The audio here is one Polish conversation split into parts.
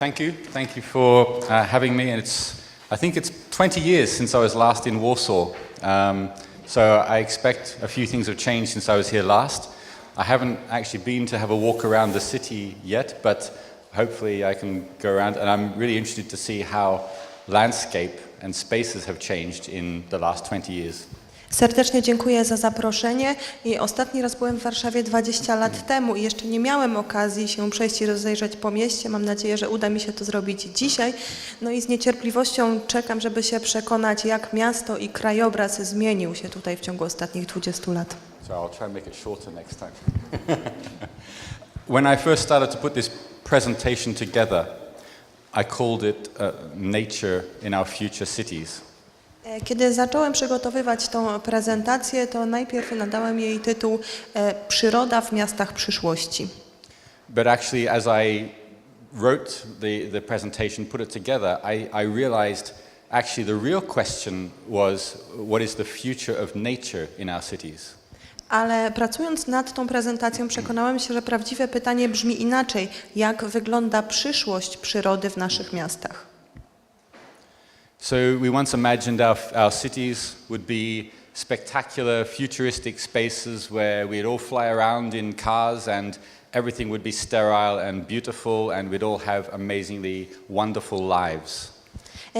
Thank you for having me. And I think it's 20 years since I was last in Warsaw. So I expect a few things have changed since I was here last. I haven't actually been to have a walk around the city yet, but hopefully I can go around. And I'm really interested to see how landscape and spaces have changed in the last 20 years. Serdecznie dziękuję za zaproszenie i ostatni raz byłem w Warszawie 20 lat temu i jeszcze nie miałem okazji się przejść i rozejrzeć po mieście. Mam nadzieję, że uda mi się to zrobić dzisiaj. No i z niecierpliwością czekam, żeby się przekonać, jak miasto i krajobraz zmienił się tutaj w ciągu ostatnich 20 lat. So I'll try and make it shorter next time. When I first started to put this presentation together, I called it Nature in Our Future Cities. Kiedy zacząłem przygotowywać tą prezentację, to najpierw nadałem jej tytuł Przyroda w miastach przyszłości. But actually, as I wrote the presentation, put it together, I realized actually the real question was, what is the future of nature in our cities? Ale pracując nad tą prezentacją przekonałem się, że prawdziwe pytanie brzmi inaczej. Jak wygląda przyszłość przyrody w naszych miastach? So we once imagined our cities would be spectacular, futuristic spaces where we'd all fly around in cars and everything would be sterile and beautiful and we'd all have amazingly wonderful lives.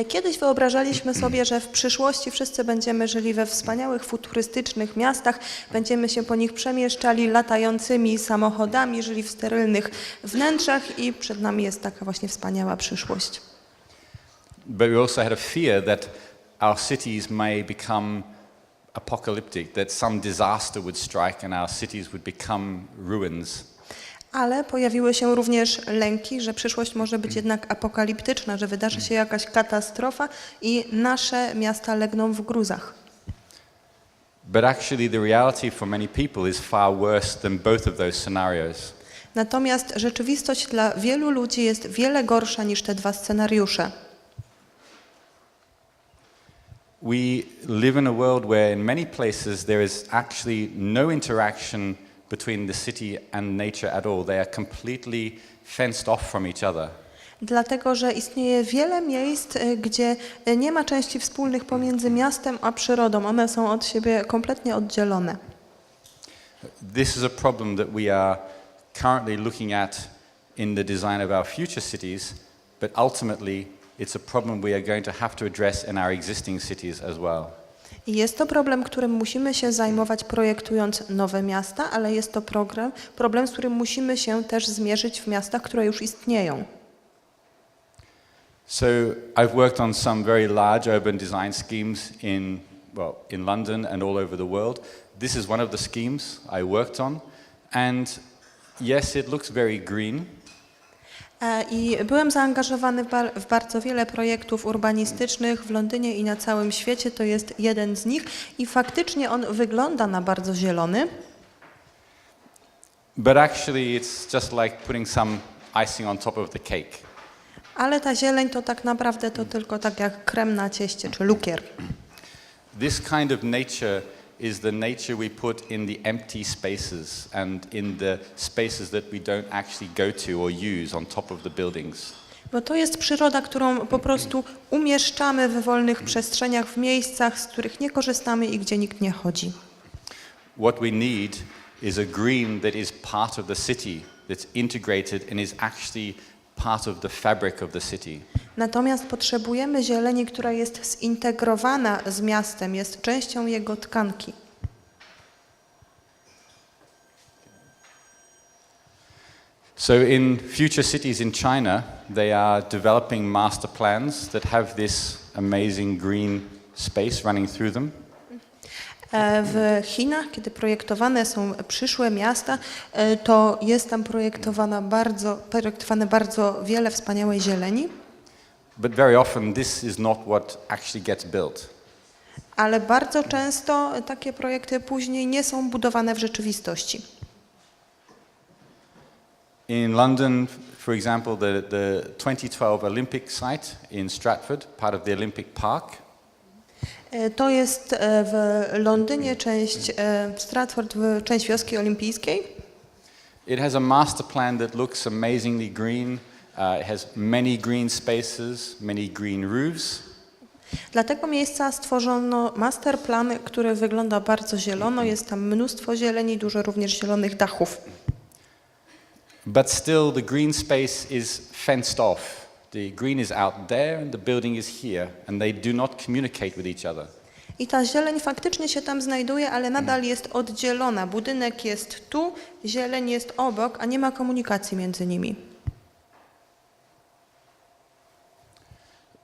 Kiedyś wyobrażaliśmy sobie, że w przyszłości wszyscy będziemy żyli we wspaniałych, futurystycznych miastach, będziemy się po nich przemieszczali latającymi samochodami, żyli w sterylnych wnętrzach i przed nami jest taka właśnie wspaniała przyszłość. But we also had a fear that our cities may become apocalyptic, that some disaster would strike and our cities would become ruins. Ale pojawiły się również lęki, że przyszłość może być jednak apokaliptyczna, że wydarzy się jakaś katastrofa i nasze miasta legną w gruzach. But actually the reality for many people is far worse than both of those scenarios. Natomiast rzeczywistość dla wielu ludzi jest wiele gorsza niż te dwa scenariusze. We live in a world where in many places there is actually no interaction between the city and nature at all. They are completely fenced off from each other. Dlatego, że istnieje wiele miejsc, gdzie nie ma części wspólnych pomiędzy miastem a przyrodą. One są od siebie kompletnie oddzielone. This is a problem that we are currently looking at in the design of our future cities, but ultimately it's a problem we are going to have to address in our existing cities as well. I jest to problem, którym musimy się zajmować projektując nowe miasta, ale jest to problem, z którym musimy się też zmierzyć w miastach, które już istnieją. So I've worked on some very large urban design schemes in London and all over the world. This is one of the schemes I worked on and yes, it looks very green. I byłem zaangażowany w bardzo wiele projektów urbanistycznych w Londynie i na całym świecie. To jest jeden z nich i faktycznie on wygląda na bardzo zielony. But actually it's just like putting some icing on top of the cake. Ale ta zieleń to tak naprawdę to tylko tak jak krem na cieście czy lukier. This kind of nature is the nature we put in the empty spaces and in the spaces that we don't actually go to or use on top of the buildings. Bo to jest przyroda, którą po prostu umieszczamy w wolnych przestrzeniach, w miejscach, z których nie korzystamy i gdzie nikt nie chodzi. What we need is a green that is part of the city, that's integrated and is actually part of the fabric of the city. Natomiast potrzebujemy zieleni, która jest zintegrowana z miastem, jest częścią jego tkanki. So in future cities in China, they are developing master plans that have this amazing green space running through them. W Chinach, kiedy projektowane są przyszłe miasta, to jest tam projektowane bardzo wiele wspaniałej zieleni. But very often this is not what actually gets built. Ale bardzo często takie projekty później nie są budowane w rzeczywistości. In London, for example, the 2012 Olympic site in Stratford, part of the Olympic Park. To jest w Londynie część Stratford, część wioski olimpijskiej. It has a master plan that looks amazingly green It has many green spaces, many green roofs. Dla tego miejsca stworzono masterplan, który wygląda bardzo zielono. Jest tam mnóstwo zieleni, dużo również zielonych dachów. But still the green space is fenced off. The green is out there and the building is here, and they do not communicate with each other. I ta zieleń faktycznie się tam znajduje, ale nadal jest oddzielona. Budynek jest tu, zieleń jest obok, a nie ma komunikacji między nimi.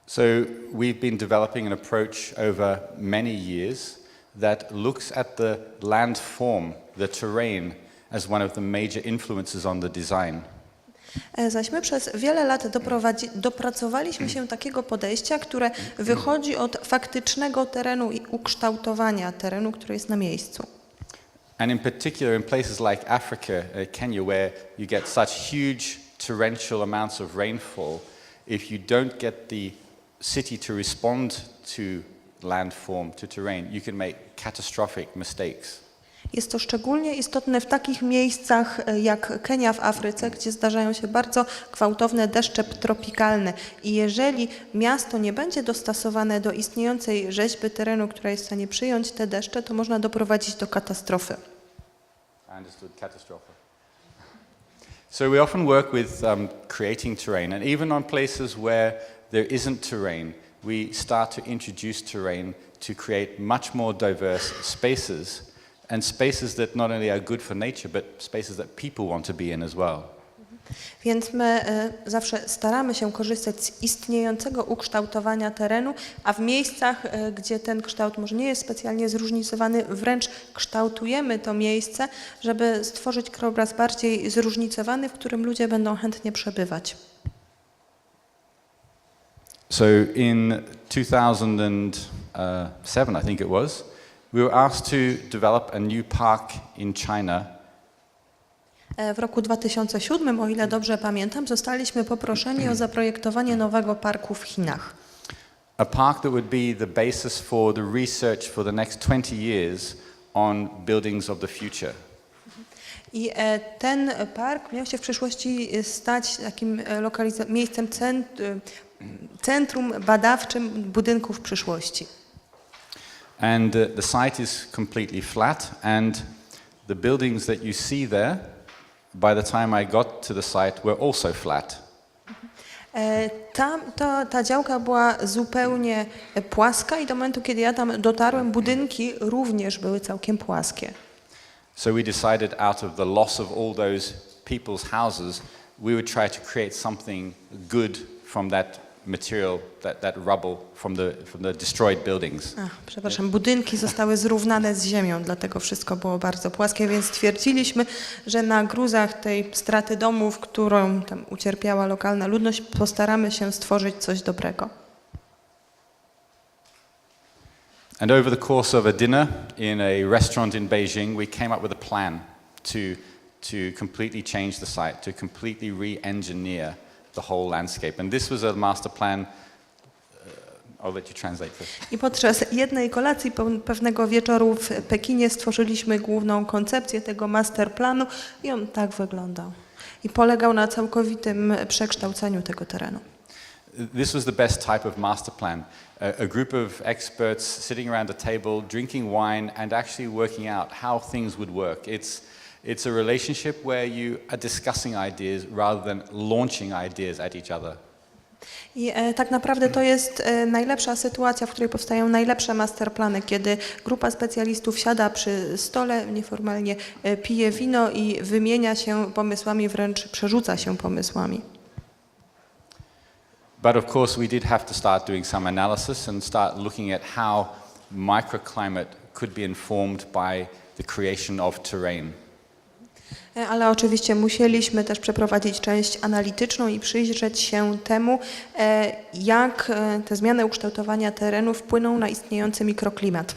So we've been developing an approach over many years that looks at the landform, the terrain, as one of the major influences on the design. Zaś my przez wiele lat dopracowaliśmy się takiego podejścia, które wychodzi od faktycznego terenu i ukształtowania terenu, który jest na miejscu. And in particular in places like Africa, Kenya, where you get such huge torrential amounts of rainfall, if you don't get the city to respond to landform, to terrain, you can make catastrophic mistakes. Jest to szczególnie istotne w takich miejscach jak Kenia w Afryce, gdzie zdarzają się bardzo gwałtowne deszcze tropikalne. I jeżeli miasto nie będzie dostosowane do istniejącej rzeźby terenu, która jest w stanie przyjąć te deszcze, to można doprowadzić do katastrofy. I understood catastrophe. So we often work with creating terrain, and even on places where there isn't terrain, we start to introduce terrain to create much more diverse spaces. And spaces that not only are good for nature, but spaces that people want to be in as well. Więc my zawsze staramy się korzystać z istniejącego ukształtowania terenu, a w miejscach, gdzie ten kształt może nie jest specjalnie zróżnicowany, wręcz kształtujemy to miejsce, żeby stworzyć krajobraz bardziej zróżnicowany, w którym ludzie będą chętnie przebywać. So in 2007, I think it was, we were asked to develop a new park in China. W roku 2007, o ile dobrze pamiętam, zostaliśmy poproszeni o zaprojektowanie nowego parku w Chinach. A park that would be the basis for the research for the next 20 years on buildings of the future. I ten park miał się w przyszłości stać takim miejscem centrum badawczym budynków przyszłości. And the site is completely flat, and the buildings that you see there, by the time I got to the site, were also flat. Ta działka była zupełnie płaska i do momentu, kiedy ja tam dotarłem, budynki również były całkiem płaskie. So we decided, out of the loss of all those people's houses, we would try to create something good from that material, that rubble from the destroyed buildings. Przepraszam, budynki zostały zrównane z ziemią, dlatego wszystko było bardzo płaskie, więc stwierdziliśmy, że na gruzach tej straty domów, którą tam ucierpiała lokalna ludność, postaramy się stworzyć coś dobrego. And over the course of a dinner in a restaurant in Beijing, we came up with a plan to completely change the site, to completely re-engineer the whole landscape. And this was a master plan. I'll let you translate this. I podczas jednej kolacji pewnego wieczoru w Pekinie stworzyliśmy główną koncepcję tego masterplanu i on tak wyglądał. I polegał na całkowitym przekształceniu tego terenu. This was the best type of master plan. A group of experts sitting around a table, drinking wine and actually working out how things would work. It's a relationship where you are discussing ideas rather than launching ideas at each other. I tak naprawdę to jest najlepsza sytuacja, w której powstają najlepsze masterplany, kiedy grupa specjalistów siada przy stole, nieformalnie pije wino i wymienia się pomysłami, wręcz przerzuca się pomysłami. But of course we did have to start doing some analysis and start looking at how microclimate could be informed by the creation of terrain. Ale oczywiście musieliśmy też przeprowadzić część analityczną i przyjrzeć się temu, jak te zmiany ukształtowania terenu wpłyną na istniejący mikroklimat.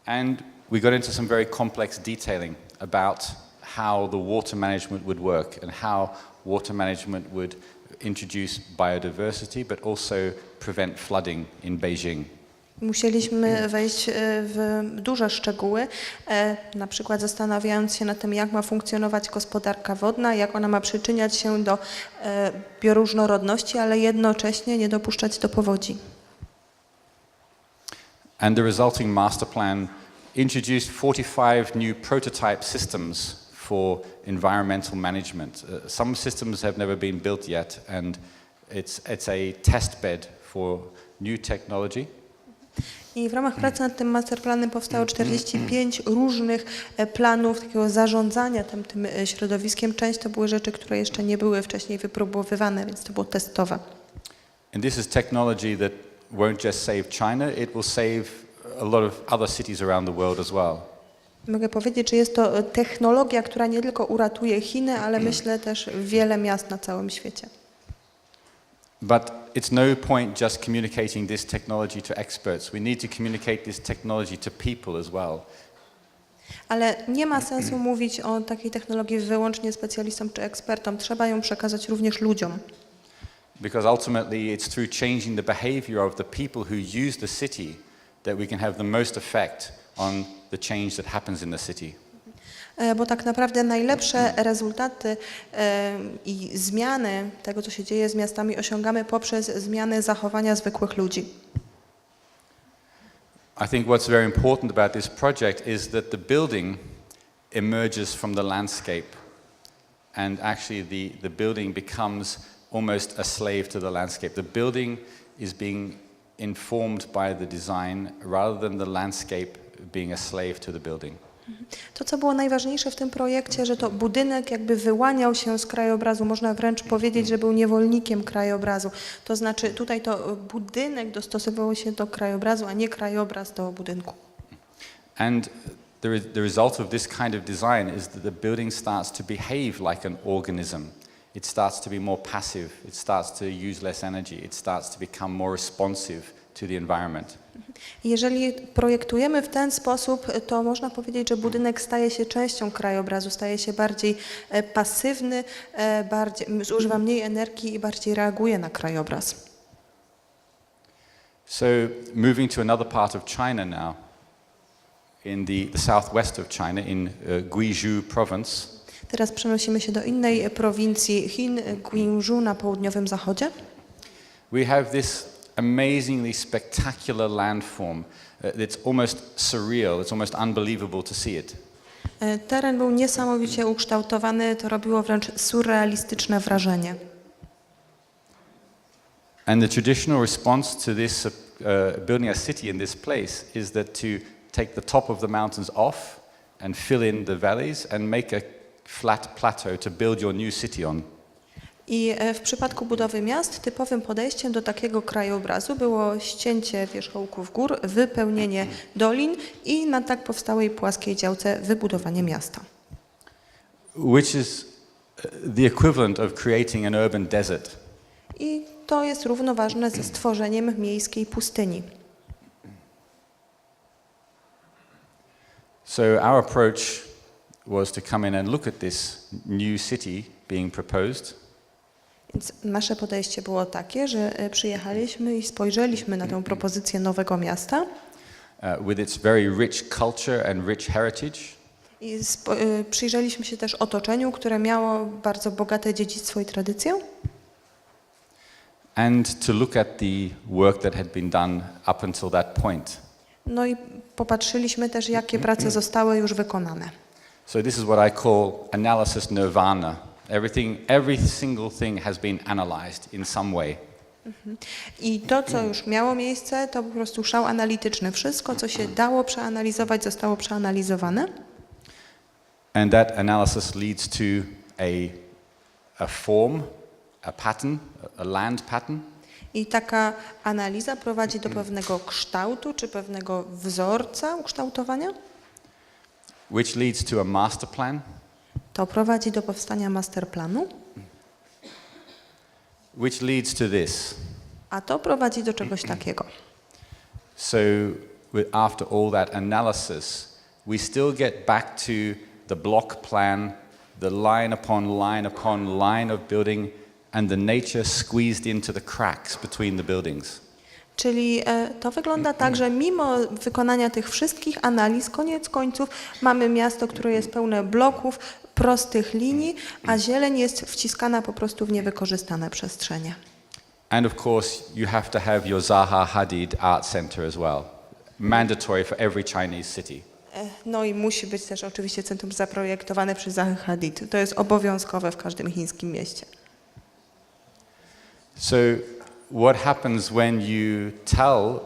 And we got into some very complex detailing about how the water management would work and how water management would introduce biodiversity but also prevent flooding in Beijing. Musieliśmy wejść w duże szczegóły, na przykład zastanawiając się nad tym, jak ma funkcjonować gospodarka wodna, jak ona ma przyczyniać się do bioróżnorodności, ale jednocześnie nie dopuszczać do powodzi. And the resulting master plan introduced 45 new prototype systems for environmental management. Some systems have never been built yet, and it's a test bed for new technology. I w ramach pracy nad tym masterplanem powstało 45 różnych planów takiego zarządzania tym środowiskiem. Część to były rzeczy, które jeszcze nie były wcześniej wypróbowywane, więc to było testowe. And this is technology that won't just save China, it will save a lot of other cities around the world as well. Mogę powiedzieć, że jest to technologia, która nie tylko uratuje Chiny, ale myślę też wiele miast na całym świecie. But it's no point just communicating this technology to experts. We need to communicate this technology to people as well. Ale nie ma sensu mówić o takiej technologii wyłącznie specjalistom czy ekspertom. Trzeba ją przekazać również ludziom. Because ultimately it's through changing the behavior of the people who use the city that we can have the most effect on the change that happens in the city. Bo tak naprawdę najlepsze rezultaty i zmiany tego, co się dzieje z miastami, osiągamy poprzez zmiany zachowania zwykłych ludzi. I think what's very important about this project is that the building emerges from the landscape, and actually the building becomes almost a slave to the landscape. The building is being informed by the design rather than the landscape being a slave to the building. To, co było najważniejsze w tym projekcie, że to budynek jakby wyłaniał się z krajobrazu, można wręcz powiedzieć, że był niewolnikiem krajobrazu. To znaczy tutaj to budynek dostosowywał się do krajobrazu, a nie krajobraz do budynku. And the result of this kind of design is that the building starts to behave like an organism. It starts to be more passive, it starts to use less energy, it starts to become more responsive to the environment. Jeżeli projektujemy w ten sposób, to można powiedzieć, że budynek staje się częścią krajobrazu, staje się bardziej pasywny, zużywa mniej energii i bardziej reaguje na krajobraz. So moving to another part of China now, in the southwest of China, in Guizhou province. Teraz przenosimy się do innej prowincji Chin, Guizhou na południowym zachodzie. We have this amazingly spectacular landform that's almost surreal, it's almost unbelievable to see it. Teren był niesamowicie ukształtowany, to robiło wręcz surrealistyczne wrażenie. And the traditional response to this building a city in this place is that to take the top of the mountains off and fill in the valleys and make a flat plateau to build your new city on. I w przypadku budowy miast typowym podejściem do takiego krajobrazu było ścięcie wierzchołków gór, wypełnienie dolin i na tak powstałej płaskiej działce wybudowanie miasta. Which is the equivalent of creating an urban desert. I to jest równoważne ze stworzeniem miejskiej pustyni. So our approach was to come in and look at this new city being proposed. Więc nasze podejście było takie, że przyjechaliśmy i spojrzeliśmy na tę propozycję nowego miasta. With its very rich culture and rich heritage. I przyjrzeliśmy się też otoczeniu, które miało bardzo bogate dziedzictwo i tradycję. And to look at the work that had been done up until that point. No i popatrzyliśmy też, jakie prace zostały już wykonane. So this is what I call analysis nirvana. Every single thing has been analyzed in some way. I to, co już miało miejsce, to po prostu szał analityczny. Wszystko, co się dało przeanalizować, zostało przeanalizowane. And that analysis leads to a form, a pattern, a land pattern. I taka analiza prowadzi do pewnego kształtu, czy pewnego wzorca ukształtowania. Which leads to a master plan. To prowadzi do powstania masterplanu. Which leads to this. A to prowadzi do czegoś takiego. So after all that analysis, we still get back to the block plan, the line upon line of building, and the nature squeezed into the cracks between the buildings. Czyli to wygląda tak, że mimo wykonania tych wszystkich analiz, koniec końców mamy miasto, które jest pełne bloków, prostych linii, a zieleń jest wciskana po prostu w niewykorzystane przestrzenie. And of course, you have to have your Zaha Hadid Art Center as well. Mandatory for every Chinese city. No i musi być też oczywiście centrum zaprojektowane przez Zaha Hadid. To jest obowiązkowe w każdym chińskim mieście. So what happens when you tell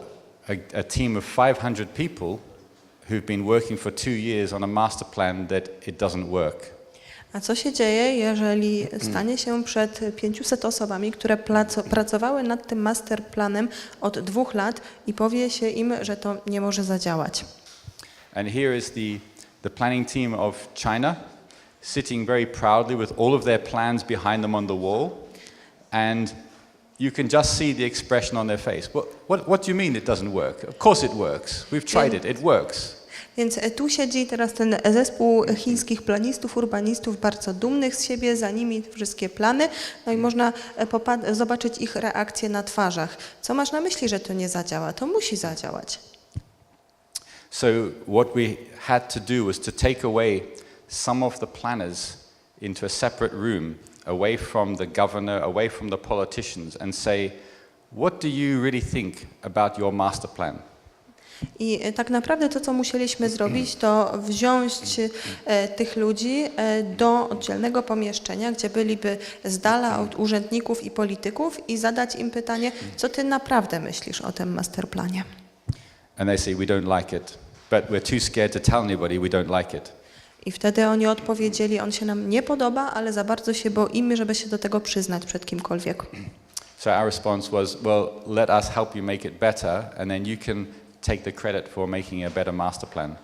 a team of 500 people who've been working for 2 years on a master plan that it doesn't work? A co się dzieje, jeżeli stanie się przed 500 osobami, które pracowały nad tym masterplanem od 2 lat i powie się im, że to nie może zadziałać? And here is the planning team of China sitting very proudly with all of their plans behind them on the wall, and you can just see the expression on their face. What do you mean it doesn't work? Of course it works. We've tried it. It works. Więc tu siedzi teraz ten zespół chińskich planistów, urbanistów, bardzo dumnych z siebie, za nimi wszystkie plany, no i można zobaczyć ich reakcje na twarzach. Co masz na myśli, że to nie zadziała? To musi zadziałać. So what we had to do was to take away some of the planners into a separate room, away from the governor, away from the politicians, and say, what do you really think about your master plan? I tak naprawdę to, co musieliśmy zrobić, to wziąć tych ludzi do oddzielnego pomieszczenia, gdzie byliby z dala od urzędników i polityków i zadać im pytanie, co ty naprawdę myślisz o tym masterplanie. And they say, we don't like it, but we're too scared to tell anybody we don't like it. I wtedy oni odpowiedzieli, on się nam nie podoba, ale za bardzo się boimy, żeby się do tego przyznać przed kimkolwiek. So our response was, well, let us help you make it better, and then you can take the credit for making a better master plan.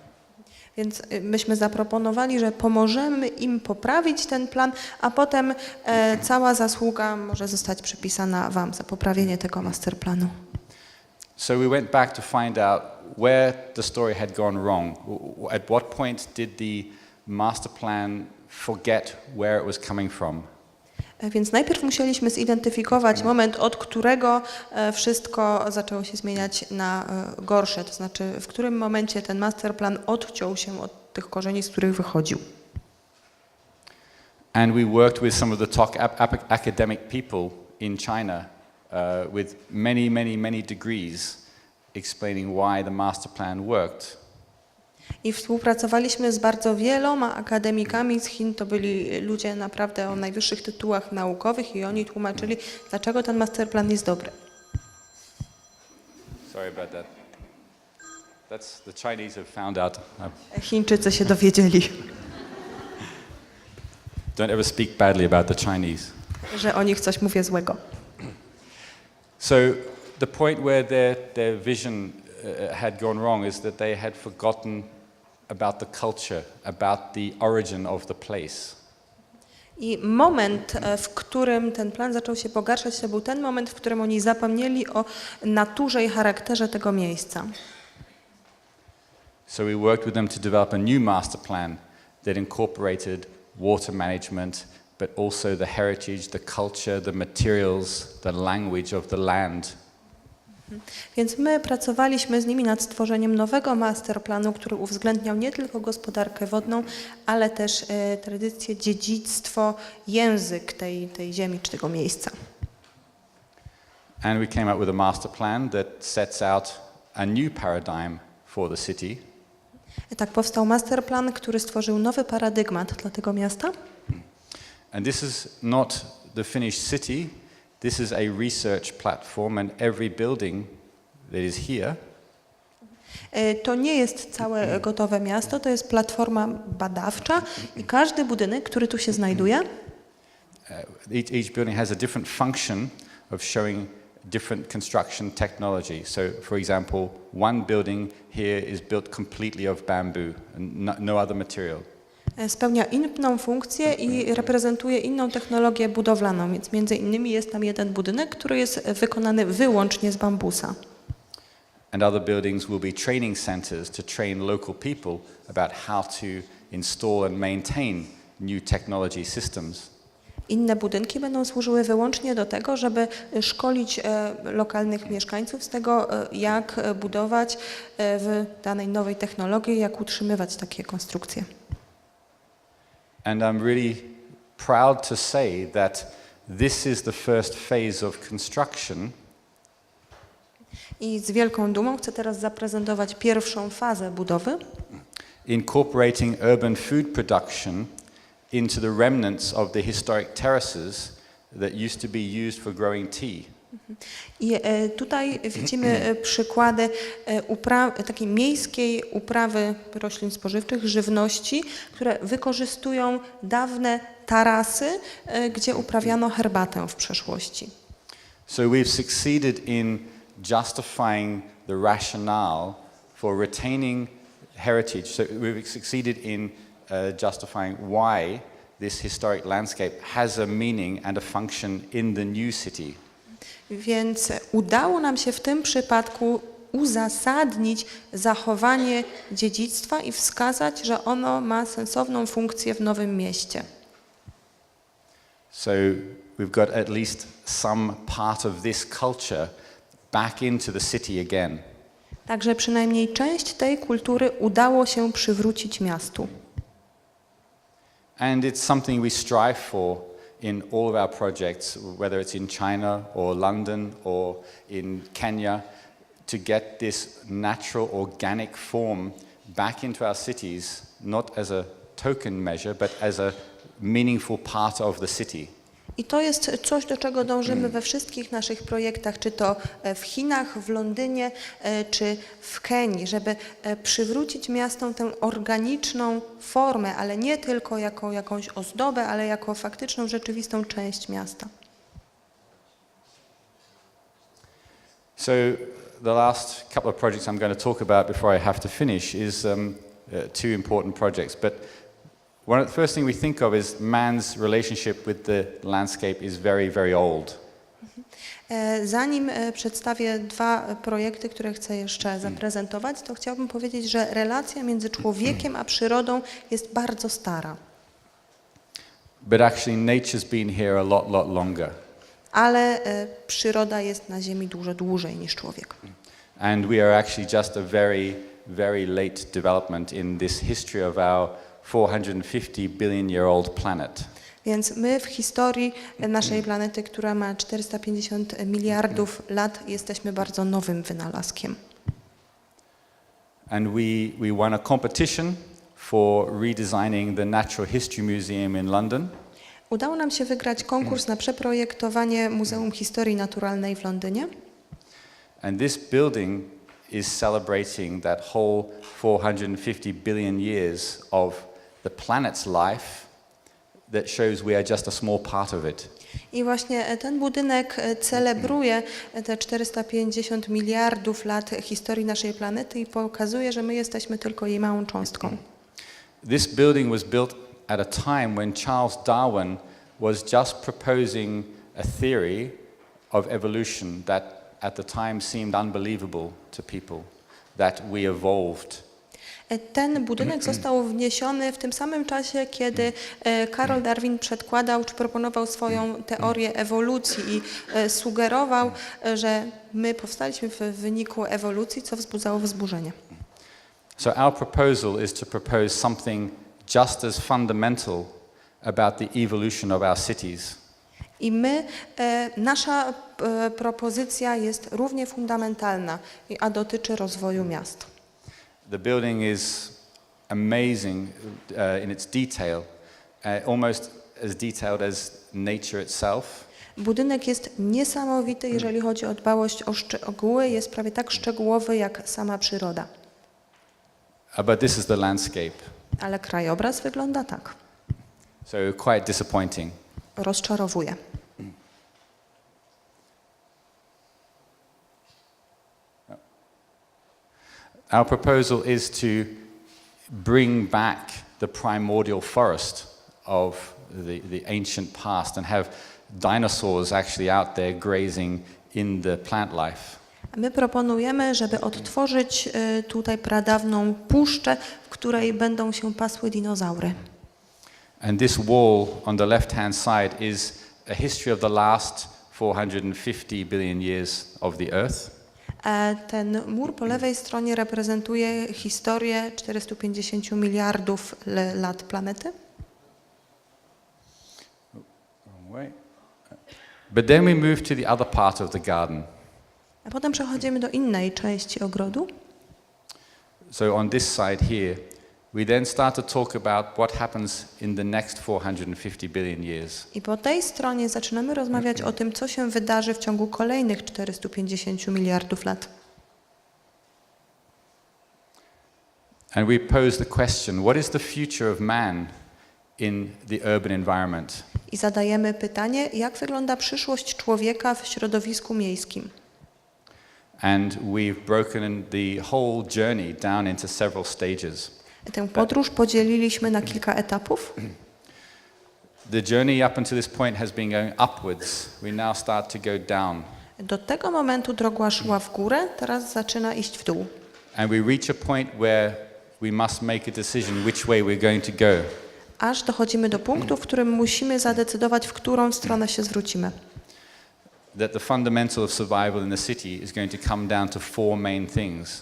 Więc myśmy zaproponowali, że pomożemy im poprawić ten plan, a potem cała zasługa może zostać przypisana wam za poprawienie tego masterplanu. So we went back to find out where the story had gone wrong. At what point did the master plan forget where it was coming from? Więc najpierw musieliśmy zidentyfikować moment, od którego wszystko zaczęło się zmieniać na gorsze, to znaczy w którym momencie ten masterplan odciął się od tych korzeni, z których wychodził. And we worked with some of the top academic people in China with many degrees explaining why the master plan worked. I współpracowaliśmy z bardzo wieloma akademikami z Chin, to byli ludzie naprawdę o najwyższych tytułach naukowych i oni tłumaczyli, dlaczego ten masterplan jest dobry. Sorry about that. That's the Chinese have found out. Chińczycy się dowiedzieli, Don't ever speak badly about the Chinese. że o nich coś mówię złego. So the point where their vision had gone wrong is that they had forgotten about the culture, about the origin of the place. I moment, w którym ten plan zaczął się pogarszać, to był ten moment, w którym oni zapomnieli o naturze i charakterze tego miejsca. So we worked with them to develop a new master plan that incorporated water management, but also the heritage, the culture, the materials, the language of the land. Więc my pracowaliśmy z nimi nad stworzeniem nowego masterplanu, który uwzględniał nie tylko gospodarkę wodną, ale też tradycje, dziedzictwo, język tej ziemi czy tego miejsca. And we came up with a master plan that sets out a new paradigm for the city. Tak powstał masterplan, który stworzył nowy paradygmat dla tego miasta. And this is not the finished city. This is a research platform, and every building that is here To nie jest całe gotowe miasto, to jest platforma badawcza i każdy budynek, który tu się znajduje, each building has a different function of showing different construction technology. So, for example, one building here is built completely of bamboo and no other material. spełnia inną funkcję i reprezentuje inną technologię budowlaną, więc między innymi jest tam jeden budynek, który jest wykonany wyłącznie z bambusa. And other buildings will be training centers to train local people about how to install and maintain new technology systems. Inne budynki będą służyły wyłącznie do tego, żeby szkolić lokalnych mieszkańców z tego, jak budować w danej nowej technologii, jak utrzymywać takie konstrukcje. And I'm really proud to say that this is the first phase of construction I z wielką dumą chcę teraz zaprezentować pierwszą fazę budowy, incorporating urban food production into the remnants of the historic terraces that used to be used for growing tea. I tutaj widzimy przykłady takiej miejskiej uprawy roślin spożywczych, żywności, które wykorzystują dawne tarasy, gdzie uprawiano herbatę w przeszłości. So we've succeeded in justifying the rationale for retaining heritage. So we've succeeded in justifying why this historic landscape has a meaning and a function in the new city. Więc udało nam się w tym przypadku uzasadnić zachowanie dziedzictwa i wskazać, że ono ma sensowną funkcję w Nowym Mieście. So we've got at least some part of this culture back into the city again. Także przynajmniej część tej kultury udało się przywrócić miastu. And it's something we strive for in all of our projects, whether it's in China or London or in Kenya, to get this natural, organic form back into our cities, not as a token measure, but as a meaningful part of the city. I to jest coś, do czego dążymy we wszystkich naszych projektach, czy to w Chinach, w Londynie, czy w Kenii, żeby przywrócić miastom tę organiczną formę, ale nie tylko jako jakąś ozdobę, ale jako faktyczną, rzeczywistą część miasta. So the last couple of projects I'm going to talk about before I have to finish is two important projects. But the first thing we think of is man's relationship with the landscape is very, very old. Zanim przedstawię dwa projekty, które chcę jeszcze zaprezentować, to chciałbym powiedzieć, że relacja między człowiekiem a przyrodą jest bardzo stara. But actually nature's been here a lot longer. Ale przyroda jest na Ziemi dużo dłużej niż człowiek. And we are actually just a very, very late development in this history of our 450 billion-year-old planet. Więc my w historii naszej planety, która ma 450 miliardów lat, jesteśmy bardzo nowym wynalazkiem. And we won a competition for redesigning the Natural History Museum in London. Udało nam się wygrać konkurs na przeprojektowanie Muzeum Historii Naturalnej w Londynie. And this building is celebrating that whole 450 billion years of the planet's life that shows we are just a small part of it. I właśnie ten budynek celebruje te 450 miliardów lat historii naszej planety i pokazuje, że my jesteśmy tylko jej małą cząstką. This building was built at a time when Charles Darwin was just proposing a theory of evolution that at the time seemed unbelievable to people, that we evolved. Ten budynek został wniesiony w tym samym czasie, kiedy Karol Darwin przedkładał czy proponował swoją teorię ewolucji i sugerował, że my powstaliśmy w wyniku ewolucji, co wzbudzało wzburzenie. So our proposal is to propose something just as fundamental about the evolution of our cities. I nasza propozycja jest równie fundamentalna, a dotyczy rozwoju miast. The building is amazing in its detail, almost as detailed as nature itself. Budynek jest niesamowity, jeżeli chodzi o dbałość o szczegóły, jest prawie tak szczegółowy jak sama przyroda. But this is the landscape. Ale krajobraz wygląda tak. So quite disappointing. Rozczarowuje. Our proposal is to bring back the primordial forest of the ancient past and have dinosaurs actually out there grazing in the plant life. My proponujemy, żeby odtworzyć tutaj pradawną puszczę, w której będą się pasły dinozaury. And this wall on the left-hand side is a history of the last 450 billion years of the Earth. Ten mur po lewej stronie reprezentuje historię 450 miliardów lat planety. But then we move to the other part of the garden. A potem przechodzimy do innej części ogrodu. So on this side here, we then start to talk about what happens in the next 450 billion years. I po tej stronie zaczynamy rozmawiać o tym, co się wydarzy w ciągu kolejnych 450 miliardów lat. And we pose the question, what is the future of man in the urban environment? I zadajemy pytanie, jak wygląda przyszłość człowieka w środowisku miejskim. And we've broken the whole journey down into several stages. Tę podróż podzieliliśmy na kilka etapów. The journey up until this point has been going upwards. We now start to go down. Do tego momentu droga szła w górę, teraz zaczyna iść w dół. And we reach a point where we must make a decision which way we're going to go. Aż dochodzimy do punktu, w którym musimy zadecydować, w którą stronę się zwrócimy. That the fundamental of survival in the city is going to come down to four main things.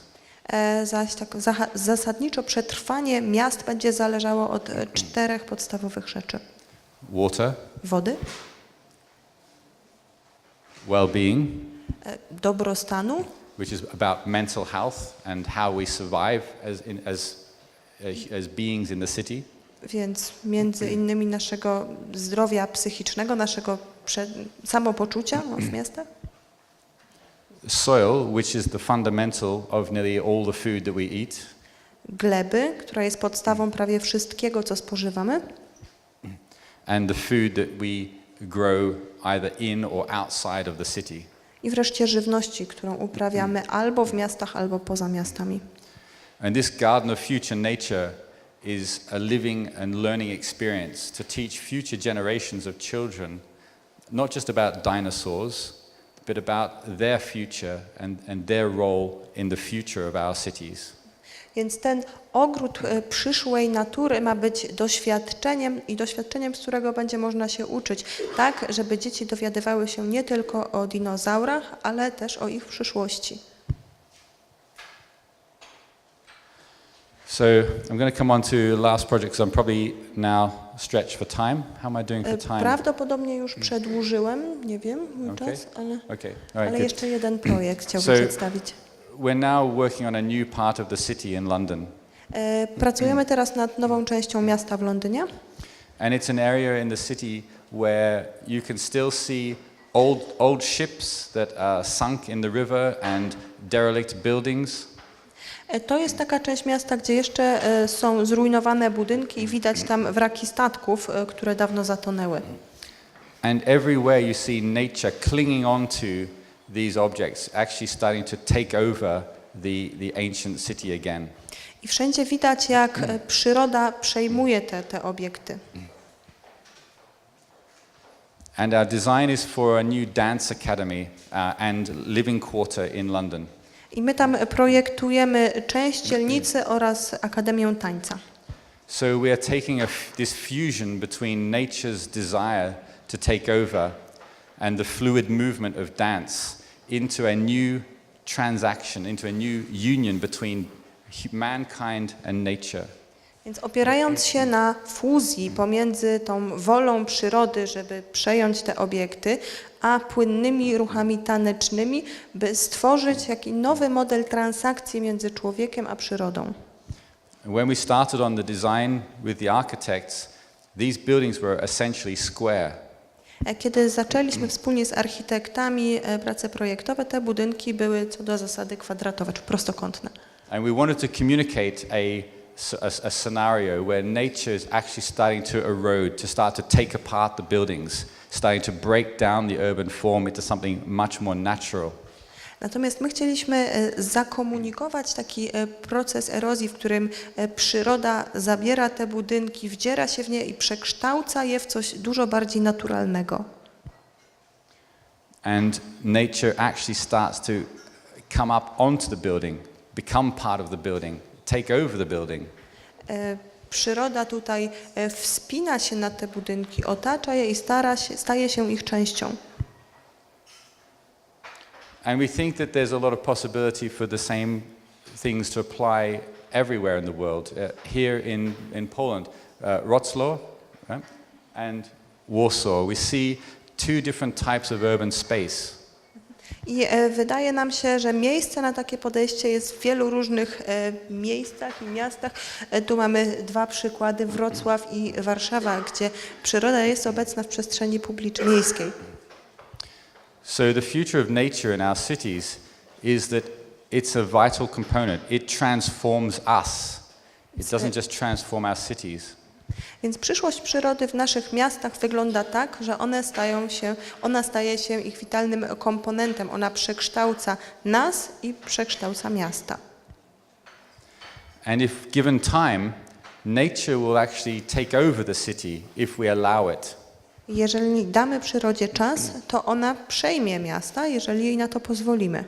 Zaś tak zasadniczo przetrwanie miast będzie zależało od 4 podstawowych rzeczy. Water, Wody, well-being, dobrostanu, which is about mental health and how we survive as beings in the city. więc między innymi naszego zdrowia psychicznego, naszego samopoczucia w miastach. Soil, which is the fundamental of nearly all the food that we eat. Gleby, która jest podstawą prawie wszystkiego, co spożywamy. And the food that we grow either in or outside of the city. I wreszcie żywności, którą uprawiamy albo w miastach, albo poza miastami. And this garden of future nature is a living and learning experience to teach future generations of children not just about dinosaurs, but about their future and their role in the future of our cities. Więc ten ogród przyszłej natury ma być doświadczeniem, z którego będzie można się uczyć, tak, żeby dzieci dowiadywały się nie tylko o dinozaurach, ale też o ich przyszłości. So I'm going to come on to the last project because I'm probably now stretched for time. How am I doing for time? Prawdopodobnie już przedłużyłem, nie wiem, mój czas, ale good. jeszcze jeden projekt chciałbym przedstawić. We're now working on a new part of the city in London. Pracujemy teraz nad nową częścią miasta w Londynie. And it's an area in the city where you can still see old ships that are sunk in the river and derelict buildings. To jest taka część miasta, gdzie jeszcze są zrujnowane budynki i widać tam wraki statków, które dawno zatonęły. And everywhere you see nature clinging on to these objects, actually starting to take over the ancient city again. I wszędzie widać, jak przyroda przejmuje te obiekty. And our design is for a new dance academy and living quarter in London. I my tam projektujemy część dzielnicy oraz Akademię Tańca. So we are taking this fusion between nature's desire to take over and the fluid movement of dance into a new transaction, into a new union between mankind and nature. Więc opierając się na fuzji pomiędzy tą wolą przyrody, żeby przejąć te obiekty, a płynnymi ruchami tanecznymi, by stworzyć jakiś nowy model transakcji między człowiekiem a przyrodą. When we started on the design with the architects, these buildings were essentially square. Kiedy zaczęliśmy wspólnie z architektami prace projektowe, te budynki były co do zasady kwadratowe czy prostokątne. And we wanted to communicate a scenario where nature is actually starting to erode, to start to take apart the buildings, starting to break down the urban form into something much more natural. Natomiast my chcieliśmy zakomunikować taki proces erozji, w którym przyroda zabiera te budynki, wdziera się w nie i przekształca je w coś dużo bardziej naturalnego. And nature actually starts to come up onto the building, become part of the building, take over the building. Przyroda tutaj wspina się na te budynki, otacza je i staje się ich częścią. And we think that there's a lot of possibility for the same things to apply everywhere in the world. Here in Poland, Wrocław, right, and Warsaw, we see two different types of urban space. I wydaje nam się, że miejsce na takie podejście jest w wielu różnych miejscach i miastach. Tu mamy dwa przykłady, Wrocław i Warszawa, gdzie przyroda jest obecna w przestrzeni publicznej, miejskiej. So the future of nature in our cities is that it's a vital component. It transforms us. It doesn't just transform our cities. Więc przyszłość przyrody w naszych miastach wygląda tak, że ona staje się ich witalnym komponentem. Ona przekształca nas i przekształca miasta. And if given time, nature will actually take over the city if we allow it. Jeżeli damy przyrodzie czas, to ona przejmie miasta, jeżeli jej na to pozwolimy.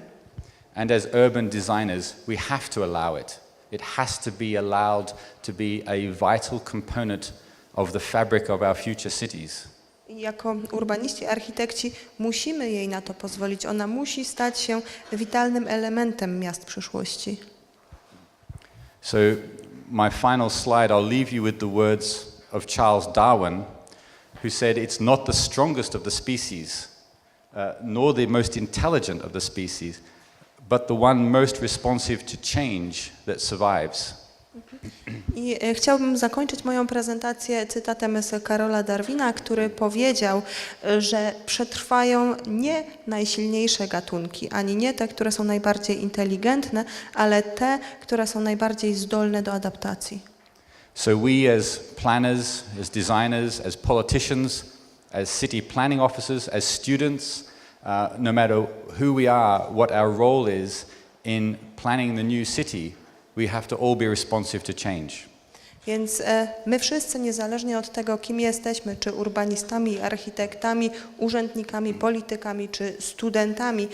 And as urban designers, we have to allow it. It has to be allowed to be a vital component of the fabric of our future cities. I jako urbaniści, architekci musimy jej na to pozwolić. Ona musi stać się witalnym elementem miast przyszłości. So my final slide, I'll leave you with the words of Charles Darwin, who said it's not the strongest of the species, nor the most intelligent of the species, but the one most responsive to change that survives. I chciałbym zakończyć moją prezentację cytatem z Karola Darwina, który powiedział, że przetrwają nie najsilniejsze gatunki, ani nie te, które są najbardziej inteligentne, ale te, które są najbardziej zdolne do adaptacji. So we as planners, as designers, as politicians, as city planning officers, as students, no matter who we are, what our role is in planning the new city, we have to all be responsive to change. Więc my wszyscy, niezależnie od tego, kim jesteśmy, czy urbanistami, architektami, urzędnikami, politykami, czy studentami,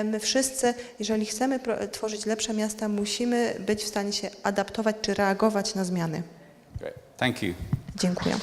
my wszyscy, jeżeli chcemy tworzyć lepsze miasta, musimy być w stanie się adaptować, czy reagować na zmiany. Great. Thank you. Dziękuję.